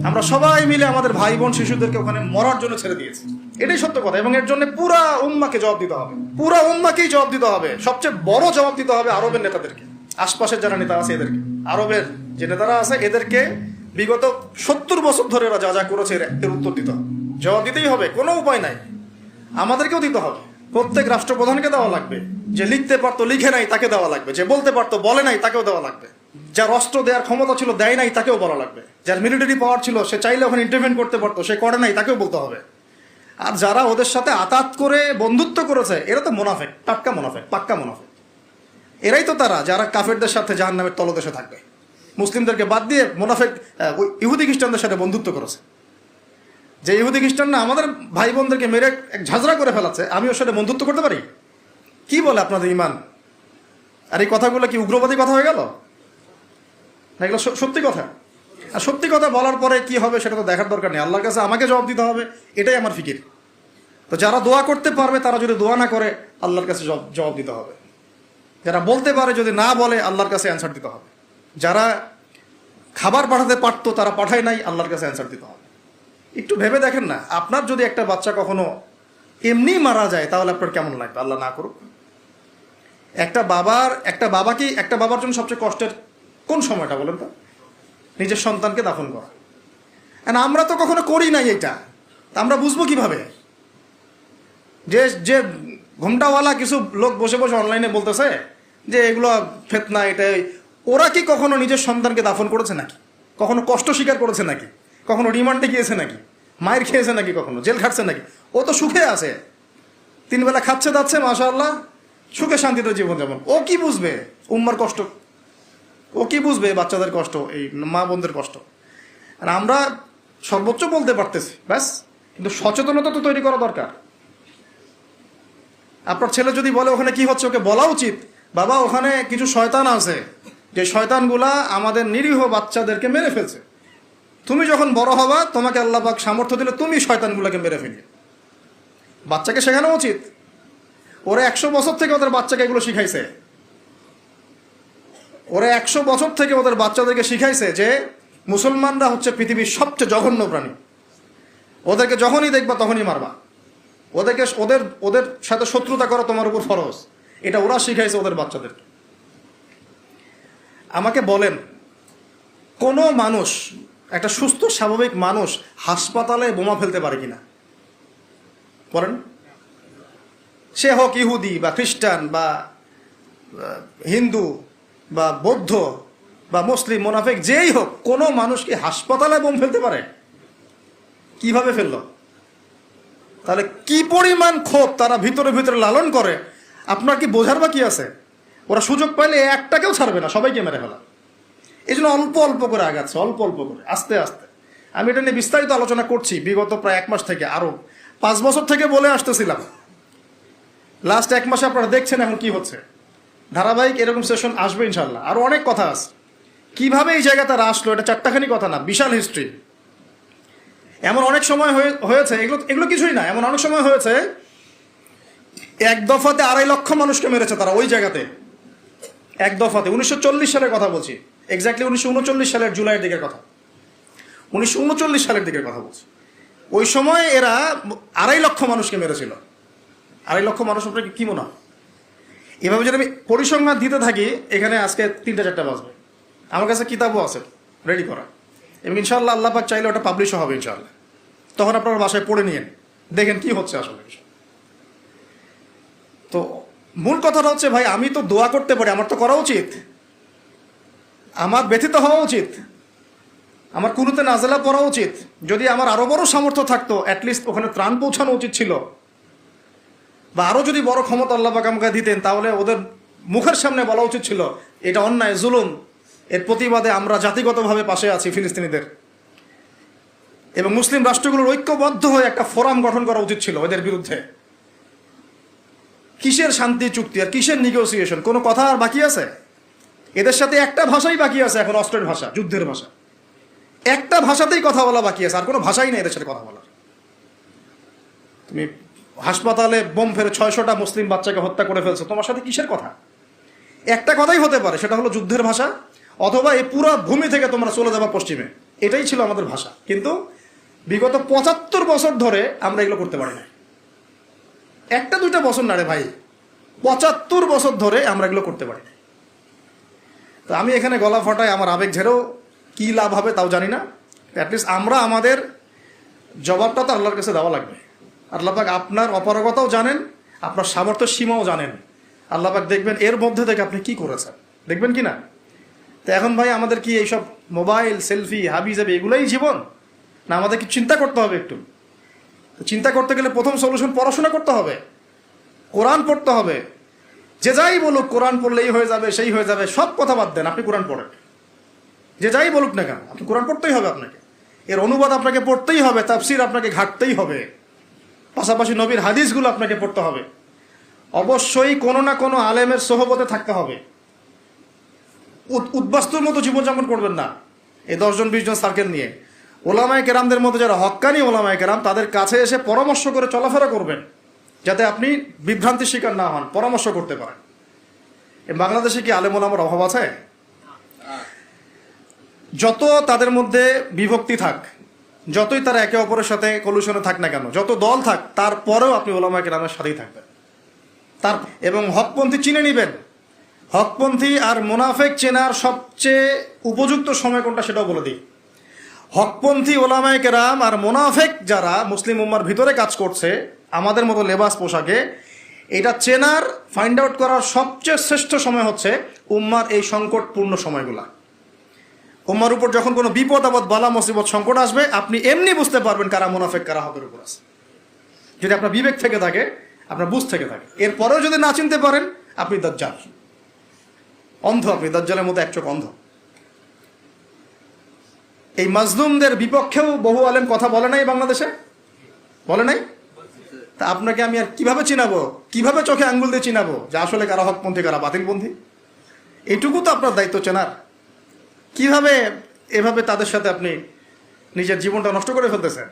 আমরা সবাই মিলে আমাদের ভাই বোন শিশুদেরকে ওখানে মরার জন্য ছেড়ে দিয়েছি। এটাই সত্য কথা। এবং এর জন্য পুরা উম্মাকে জবাব দিতে হবে, পুরা উম্মাকেই জবাব দিতে হবে। সবচেয়ে বড় জবাব দিতে হবে আরবের নেতাদেরকে, আশপাশের যারা নেতা আছে এদেরকে, আরবের যে নেতারা আছে এদেরকে বিগত 70 বছর ধরে এরা যা যা করেছে এর উত্তর দিতে হবে, জবাব দিতেই হবে, কোনো উপায় নাই। আমাদেরকেও দিতে হবে, প্রত্যেক রাষ্ট্রপ্রধানকে দেওয়া লাগবে। যে লিখতে পারতো লিখে নাই তাকে দেওয়া লাগবে, যে বলতে পারতো বলে নাই তাকেও দেওয়া লাগবে, যার অস্ত্র দেওয়ার ক্ষমতা ছিল দেয় নাই তাকেও বলা লাগবে, যার মিলিটারি পাওয়ার ছিল সে চাইলে ওখানে ইন্টারভেন করতে পারতো সে করে নাই তাকেও বলতে হবে। আর যারা ওদের সাথে আতাত করে বন্ধুত্ব করেছে এরা তো মুনাফিক, টাটকা মুনাফিক, পাক্কা মুনাফিক। এরাই তো তারা যারা কাফেরদের সাথে জাহান্নামের তলদেশে থাকবে। মুসলিমদেরকে বাদ দিয়ে মুনাফিক ইহুদি খ্রিস্টানদের সাথে বন্ধুত্ব করেছে। যে ইহুদি খ্রিস্টানরা আমাদের ভাই বোনদেরকে মেরে এক ঝাঁঝরা করে ফেলাচ্ছে, আমি ওর সাথে বন্ধুত্ব করতে পারি? কি বলে আপনাদের ইমান? আর এই কথাগুলো কি উগ্রবাদী কথা হয়ে গেল? এগুলো সত্যি কথা। আর সত্যি কথা বলার পরে কি হবে সেটা তো দেখার দরকার নেই, আল্লাহর কাছে আমাকে জবাব দিতে হবে, এটাই আমার ফিকির। তো যারা দোয়া করতে পারবে তারা যদি দোয়া না করে আল্লাহর কাছে জবাব দিতে হবে। যারা বলতে পারে যদি না বলে আল্লাহর কাছে অ্যান্সার দিতে হবে। যারা খাবার পাঠাতে পারতো তারা পাঠায় নাই, আল্লাহর কাছে অ্যান্সার দিতে হবে। একটু ভেবে দেখেন না, আপনার যদি একটা বাচ্চা কখনো এমনি মারা যায় তাহলে আপনার কেমন লাগবে? আল্লাহ না করুক। একটা বাবার জন্য সবচেয়ে কষ্টের কোন সময়টা বলেন তো? নিজের সন্তানকে দাফন করা। আমরা তো কখনো করি নাই এটা, আমরা বুঝবো কিভাবে? যে ঘুমটাওয়ালা কিছু লোক বসে বসে অনলাইনে বলতেছে যে এগুলো ফিতনা, এটাই, ওরা কি কখনো নিজের সন্তানকে দাফন করেছে নাকি? কখনো কষ্ট স্বীকার করেছে নাকি? কখনো রিমান্ডে গিয়েছে নাকি? মায়ের খেয়েছে নাকি? কখনো জেল খাটছে নাকি? ও তো সুখে আছে, 3 বেলা খাচ্ছে দাচ্ছে, মাশাআল্লাহ, সুখে শান্তিতে জীবনযাপন। ও কি বুঝবে উম্মার কষ্ট? ও কি বুঝবে বাচ্চাদের কষ্ট, এই মা বোনদের কষ্ট? আর আমরা সর্বোচ্চ বলতে পারতেছি ব্যাস, কিন্তু সচেতনতা তো তৈরি করা দরকার। আপনার ছেলে যদি বলে ওখানে কি হচ্ছে, ওকে বলা উচিত, বাবা ওখানে কিছু শয়তান আছে, যে শয়তানগুলা আমাদের নিরীহ বাচ্চাদেরকে মেরে ফেলছে। তুমি যখন বড় হবা তোমাকে আল্লাহ পাক সামর্থ্য দিলে তুমি শয়তানগুলোকে মেরে ফেলি। বাচ্চাকে শেখানো উচিত। ওরা 100 বছর থেকে ওদের বাচ্চাকে এগুলো শিখাইছে। ওরা 100 বছর থেকে ওদের বাচ্চাদেরকে শিখাইছে যে মুসলমানরা হচ্ছে পৃথিবীর সবচেয়ে জঘন্য প্রাণী। ওদেরকে যখনই দেখবা তখনই মারবা, ওদের সাথে শত্রুতা করা তোমার উপর ফরজ। এটা ওরা শিখাইছে ওদের বাচ্চাদেরকে। আমাকে বলেন, কোনো মানুষ, একটা সুস্থ স্বাভাবিক মানুষ হাসপাতালে বোমা ফেলতে পারে কিনা বলেন? সে হোক ইহুদি বা খ্রিস্টান বা হিন্দু বা বৌদ্ধ বা মুসলিম, মুনাফিক, যেই হোক, কোনো মানুষ কি হাসপাতালে বোম ফেলতে পারে? কিভাবে ফেললো? তাহলে কি পরিমাণ ক্ষোভ তারা ভিতরে ভিতরে লালন করে আপনার কি বোঝার বাকি আছে? ওরা সুযোগ পাইলে একটাকেও ছাড়বে না, সবাইকে মেরে ফেলা। এই জন্য অল্প অল্প করে আগাচ্ছে, অল্প অল্প করে, আস্তে আস্তে। আমি এটা নিয়ে বিস্তারিত আলোচনা করছি বিগত প্রায় 1 মাস থেকে, আরো 5 বছর থেকে বলে আসতেছিলাম। লাস্ট 1 মাসে আপনারা দেখছেন এখন কি হচ্ছে। ধারাবাহিক এরকম সেশন আসবে ইনশাল্লাহ। আরো অনেক কথা আছে, কিভাবে এই জায়গাতে তারা আসলো, এটা 4টাখানি কথা না, বিশাল হিস্ট্রি। এমন অনেক সময় হয়েছে, এগুলো কিছুই না, এমন অনেক সময় হয়েছে 1 দফাতে 2.5 লক্ষ মানুষকে মেরেছে তারা ওই জায়গাতে, 1 দফাতে। 1940 সালের কথা বলছি, এক্স্যাক্টলি 1939 সালের জুলাইয়ের দিকের কথা, 1939 সালের দিকের কথা বলছি। ওই সময় এরা 2.5 লক্ষ মানুষকে মেরেছিল। 2.5 লক্ষ মানুষ আপনাকে কি মনে হয়? এভাবে যদি আমি পরিসংখ্যান দিতে থাকি এখানে আজকে 3টা-4টা বাজবে। আমার কাছে কিতাবও আছে রেডি করা, এবং ইনশাআল্লাহ আল্লাহ পাক চাইলে ওটা পাবলিশও হবে ইনশাআল্লাহ। তখন আপনারা বাসায় পড়ে নিয়েন, দেখেন কি হচ্ছে আসলে। তো মূল কথাটা হচ্ছে, ভাই আমি তো দোয়া করতে পারি, আমার তো করা উচিত, আমার ব্যথিত হওয়া উচিত, আমার কুনুতে নাজেলা পড়া উচিত। যদি আমার আরো বড় সামর্থ্য থাকতো অ্যাটলিস্ট ওখানে ত্রাণ পৌঁছানো উচিত ছিল, বা আরো যদি বড় ক্ষমতা আল্লাহ পাক আমাকে দিতেন তাহলে ওদের মুখের সামনে বলা উচিত ছিল এটা অন্যায়, জুলুম, এর প্রতিবাদে আমরা জাতিগতভাবে পাশে আছি ফিলিস্তিনিদের, এবং মুসলিম রাষ্ট্রগুলোর ঐক্যবদ্ধ হয়ে একটা ফোরাম গঠন করা উচিত ছিল এদের বিরুদ্ধে। কিসের শান্তি চুক্তি আর কিসের নেগোসিয়েশন? কোনো কথা আর বাকি আছে? এদের সাথে একটা ভাষাই বাকি আছে এখন, অস্ত্রের ভাষা, যুদ্ধের ভাষা। একটা ভাষাতেই কথা বলা বাকি আছে, আর কোনো ভাষাই নেই এদের সাথে কথা বলার। তুমি হাসপাতালে বোম ফেলে 600টা মুসলিম বাচ্চাকে হত্যা করে ফেলছো, তোমার সাথে কিসের কথা? একটা কথাই হতে পারে, সেটা হলো যুদ্ধের ভাষা, অথবা এই পুরো ভূমি থেকে তোমরা চলে যাবা পশ্চিমে। এটাই ছিল আমাদের ভাষা। কিন্তু বিগত ৭৫ বছর ধরে আমরা এগুলো করতে পারি না। একটা দুইটা বছর না রে ভাই, ৭৫ বছর ধরে আমরা এগুলো করতে পারি না। তো আমি এখানে গলা ফাটাই, আমার আবেগ ঝেড়েও কী লাভ হবে তাও জানি না। অ্যাটলিস্ট আমরা আমাদের জবাবটা তো আল্লাহর কাছে দেওয়া লাগবে। আল্লাহ পাক আপনার অপারগতাও জানেন, আপনার সামর্থ্য সীমাও জানেন। আল্লাহ পাক দেখবেন এর মধ্যে থেকে আপনি কি করেছেন, দেখবেন কি না? তো এখন ভাই আমাদের কি এইসব মোবাইল, সেলফি, হাবি যাবে এগুলোই জীবন, না আমাদের কি চিন্তা করতে হবে একটু? তো চিন্তা করতে গেলে প্রথম সলিউশন পড়াশোনা করতে হবে, কোরআন পড়তে হবে। যে যাই বলুক কোরআন পড়লেই হয়ে যাবে, সেই হয়ে যাবে, সব কথা বাদ দেন, আপনি কোরআন পড়েন। যে যাই বলুক না কেন, আপনি কোরআন পড়তেই হবে, আপনাকে এর অনুবাদ আপনাকে পড়তেই হবে, তাফসির আপনাকে ঘাটতেই হবে, পাশাপাশি নবীর হাদিসগুলো আপনাকে পড়তে হবে। অবশ্যই কোনো না কোনো আলেমের সোহবতে থাকতে হবে। উদ্বাস্তুর মতো জীবনযাপন করবেন না এই 10 জন 20 জন সার্কেল নিয়ে। ওলামায়ে কেরামদের মধ্যে যারা হক্কানি ওলামায়ে কেরাম, তাদের কাছে এসে পরামর্শ করে চলাফেরা করবেন, যাতে আপনি বিভ্রান্তির শিকার না হন, পরামর্শ করতে পারেন। বাংলাদেশে কি আলেম ওলামার অভাব আছে? যত তাদের মধ্যে বিভক্তি থাক, যতই তারা একে অপরের সাথে কলুশনে থাক না কেন, যত দল থাক, তারপরেও আপনি ওলামায়ে কেরামের সাথেই থাকবেন। এবং হকপন্থী চিনে নেবেন। হকপন্থী আর মুনাফেক চেনার সবচেয়ে উপযুক্ত সময় কোনটা সেটাও বলে দিই। হকপন্থী ওলামায়ে কেরাম আর মুনাফেক যারা মুসলিম উম্মার ভিতরে কাজ করছে আমাদের মতো লেবাস পোশাকে, এটা চেনার, ফাইন্ড আউট করার সবচেয়ে শ্রেষ্ঠ সময় হচ্ছে উম্মার এই সংকটপূর্ণ সময়গুলা। উম্মার উপর যখন কোনো বিপদ আপদ, বালা মুসিবত, সংকট আসবে, আপনি এমনি বুঝতে পারবেন কারা মুনাফেক, কারা হকের উপর আছে। যদি আপনার বিবেক থেকে থাকে, আপনার বুঝ থেকে থাকে। এরপরেও যদি না চিনতে পারেন, আপনি দাজ্জাল, অন্ধ। আপনি দাজ্জালের মতো এক চোখ অন্ধ। এই মাজলুমদের বিপক্ষেও বহু আলেম কথা বলে নাই বাংলাদেশে, বলে নাই? তা আপনাকে আমি আর কিভাবে চিনাবো, কিভাবে চোখে আঙ্গুল দিয়ে চিনাবো যে আসলে কারা হকপন্থী, কারা বাতিলপন্থী? এইটুকু তো আপনার দায়িত্ব চেনার। কিভাবে এভাবে তাদের সাথে আপনি নিজের জীবনটা নষ্ট করে ফেলতেছেন?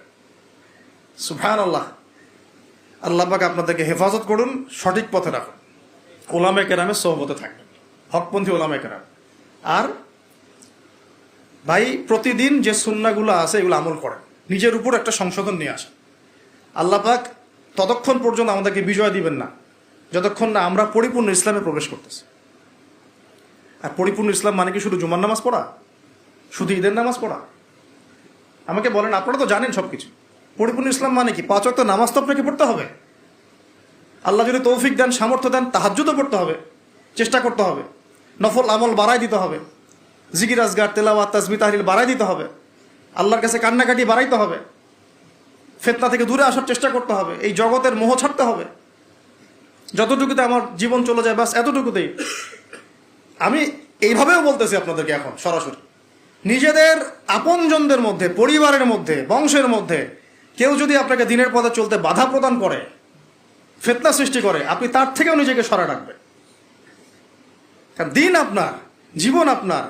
সুবহানাল্লাহ। আল্লাহ পাক আপনাদেরকে হেফাজত করুন, সঠিক পথে রাখুন, ওলামায়ে কেরামের সোহবতে থাকবেন, হকপন্থী ওলামায়ে কেরাম। আর ভাই প্রতিদিন যে সুন্নাহগুলো আছে এগুলো আমল করেন, নিজের উপর একটা সংশোধন নিয়ে আসেন। আল্লাহ পাক ততক্ষণ পর্যন্ত আমাদেরকে বিজয় দিবেন না যতক্ষণ না আমরা পরিপূর্ণ ইসলামে প্রবেশ করতেছি। আর পরিপূর্ণ ইসলাম মানে কি শুধু জুমার নামাজ পড়া, শুধু ঈদের নামাজ পড়া? আমাকে বলেন, আপনারা তো জানেন সব কিছু। পরিপূর্ণ ইসলাম মানে কি? 5 ওয়াক্ত নামাজ তো আপনাকে পড়তে হবে। আল্লাহ যদি তৌফিক দেন, সামর্থ্য দেন, তাহাজ্জুদও পড়তে হবে, চেষ্টা করতে হবে, নফল আমল বাড়াই দিতে হবে, জিকির আজগার, তেলাওয়াত, তাসবিহ, তাহলিল বাড়াই দিতে হবে, আল্লাহর কাছে কান্নাকাটি বাড়াইতে হবে, ফিতনা থেকে দূরে আসার চেষ্টা করতে হবে, এই জগতের মোহ ছাড়তে হবে। যতটুকুতে আমার জীবন চলে যায়, বাস এতটুকুতেই। আমি এইভাবেও বলতেছি আপনাদেরকে এখন সরাসরি, নিজেদের আপনজনদের মধ্যে, পরিবারের মধ্যে, বংশের মধ্যে কেউ যদি আপনাকে দিনের পথে চলতে বাধা প্রদান করে, ফিতনা সৃষ্টি করে, আপনি তার থেকেও নিজেকে সরা রাখবেন। কারণ দিন আপনার, জীবন আপনার,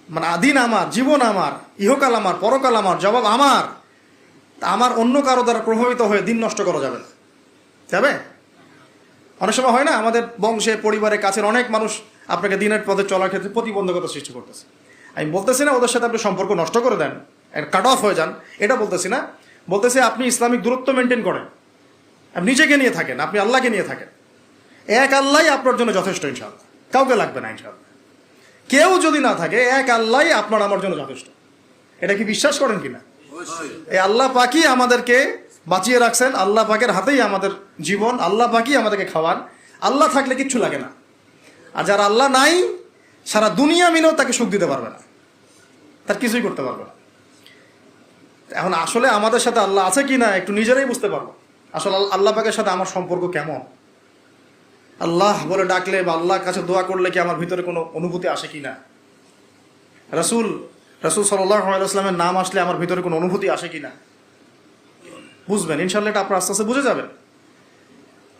মানে দিন আমার, জীবন আমার, ইহকাল আমার, পরকাল আমার, জবাব আমার। আমার অন্য কারো দ্বারা প্রভাবিত হয়ে দিন নষ্ট করা যাবে না, যাবে? অনেক সময় হয় না, আমাদের বংশে, পরিবারে, কাছের অনেক মানুষ আপনাকে দিনের পথে চলার ক্ষেত্রে প্রতিবন্ধকতা সৃষ্টি করতেছে। আমি বলতেছি না ওদের সাথে আপনি সম্পর্ক নষ্ট করে দেন, কাট অফ হয়ে যান, এটা বলতেছি না। বলতেছি আপনি ইসলামিক দূরত্ব মেনটেন করেন, আপনি নিজেকে নিয়ে থাকেন, আপনি আল্লাহকে নিয়ে থাকেন। এক আল্লাহই আপনার জন্য যথেষ্ট, ইনশাআল্লাহ। কাউকে লাগবে না, ইনশাআল্লাহ। কেউ যদি না থাকে, এক আল্লাহই আপনার আমার জন্য যথেষ্ট। এটা কি বিশ্বাস করেন কিনা? এই আল্লাহ পাকই আমাদেরকে বাঁচিয়ে রাখছেন, আল্লাহ পাকের হাতেই আমাদের জীবন, আল্লাহ পাকই আমাদেরকে খাওয়ান। আল্লাহ থাকলে কিচ্ছু লাগে না। আর যার আল্লাহ নাই, সারা দুনিয়া মিলেও তাকে সুখ দিতে পারবে না, তার কিছুই করতে পারবে না। এখন আসলে আমাদের সাথে আল্লাহ আছে কি না একটু নিজেরাই বুঝতে পারবো। আসলে আল্লাহ পাকের সাথে আমার সম্পর্ক কেমন? আল্লাহ বলে ডাকলে বা আল্লাহর কাছে দোয়া করলে কি আমার ভিতরে কোনো অনুভূতি আসে কি না? রাসূল সাল্লাল্লাহু আলাইহি ওয়াসাল্লামের নাম আসলে আমার ভিতরে কোনো অনুভূতি আসে কি না? বুঝবেন ইনশাআল্লাহ, এটা আপনার আস্তে আস্তে বুঝে যাবেন।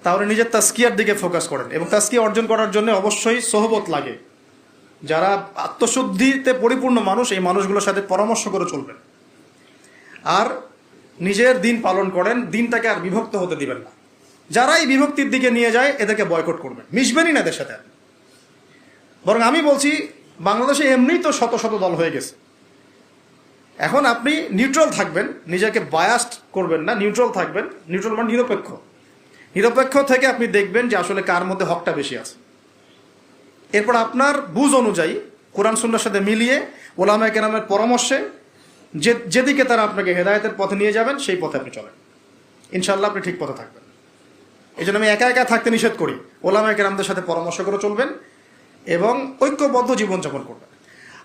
তাহলে নিজের তাজকিয়ার দিকে ফোকাস করেন। এবং তাজকিয়া অর্জন করার জন্য অবশ্যই সোহবত লাগে। যারা আত্মশুদ্ধিতে পরিপূর্ণ মানুষ, এই মানুষগুলোর সাথে পরামর্শ করে চলবেন। আর নিজের দিন পালন করেন, দিনটাকে আর বিভক্ত হতে দিবেন না। যারা এই বিভক্তির দিকে নিয়ে যায় এদেরকে বয়কট করবেন, মিশবেনই না এদের সাথে। বরং আমি বলছি, বাংলাদেশে এমনিই তো শত শত দল হয়ে গেছে, এখন আপনি নিউট্রাল থাকবেন, নিজেকে বায়াসড করবেন না, নিউট্রাল থাকবেন। নিউট্রাল মানে নিরপেক্ষ। নিরপেক্ষ থেকে আপনি দেখবেন যে আসলে কার মধ্যে হকটা বেশি আছে। এরপর আপনার বুঝ অনুযায়ী কোরআন সুন্নাহর সাথে মিলিয়ে ওলামায়ে কেরামের পরামর্শে যেদিকে তারা আপনাকে হেদায়েতের পথে নিয়ে যাবেন সেই পথে আপনি চলেন, ইনশাআল্লাহ আপনি ঠিক পথে থাকবেন। এই জন্য আমি একা একা থাকতে নিষেধ করি। ওলামায়ে কেরামদের সাথে পরামর্শ করে চলবেন এবং ঐক্যবদ্ধ জীবনযাপন করবেন।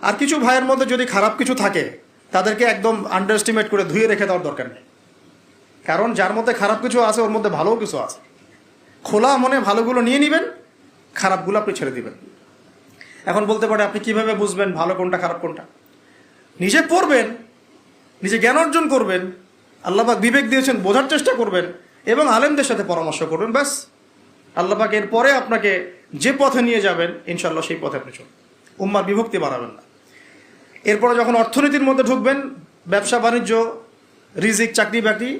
আর কিছু ভাইয়ের মধ্যে যদি খারাপ কিছু থাকে তাদেরকে একদম আন্ডার এস্টিমেট করে ধুয়ে রেখে দেওয়ার দরকার নেই। কারণ যার মধ্যে খারাপ কিছু আছে ওর মধ্যে ভালোও কিছু আছে। খোলা মনে ভালোগুলো নিয়ে নেবেন, খারাপগুলো আপনি ছেড়ে দিবেন। এখন বলতে পারে আপনি কিভাবে বুঝবেন ভালো কোনটা খারাপ কোনটা? নিজে পড়বেন, নিজে জ্ঞান অর্জন করবেন, আল্লাহ পাক বিবেক দিয়েছেন, বোঝার চেষ্টা করবেন এবং আলেমদের সাথে পরামর্শ করবেন। ব্যাস, আল্লাহ পাক এরপরে আপনাকে যে পথে নিয়ে যাবেন ইনশাআল্লাহ সেই পথে আপনি চলুন। উম্মার বিভক্তি বাড়াবেন না। এরপরে যখন অর্থনীতির মধ্যে ঢুকবেন, ব্যবসা বাণিজ্য, রিজিক, চাকরি বাকরি,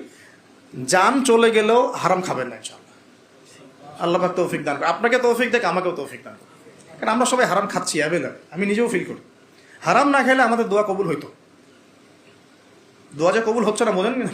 জান চলে গেলেও হারাম খাবেন না ইনশাআল্লাহ। আল্লাহ পাক তৌফিক দান করে, আপনাকে তৌফিক দেখ, আমাকেও তৌফিক দান করে। কারণ আমরা সবাই হারাম খাচ্ছি অ্যাভেলেবল, আমি নিজেও ফিল করি। হারাম না খেলে আমাদের দোয়া কবুল হইতো। দোয়া যে কবুল হচ্ছে না বোঝেন কি না?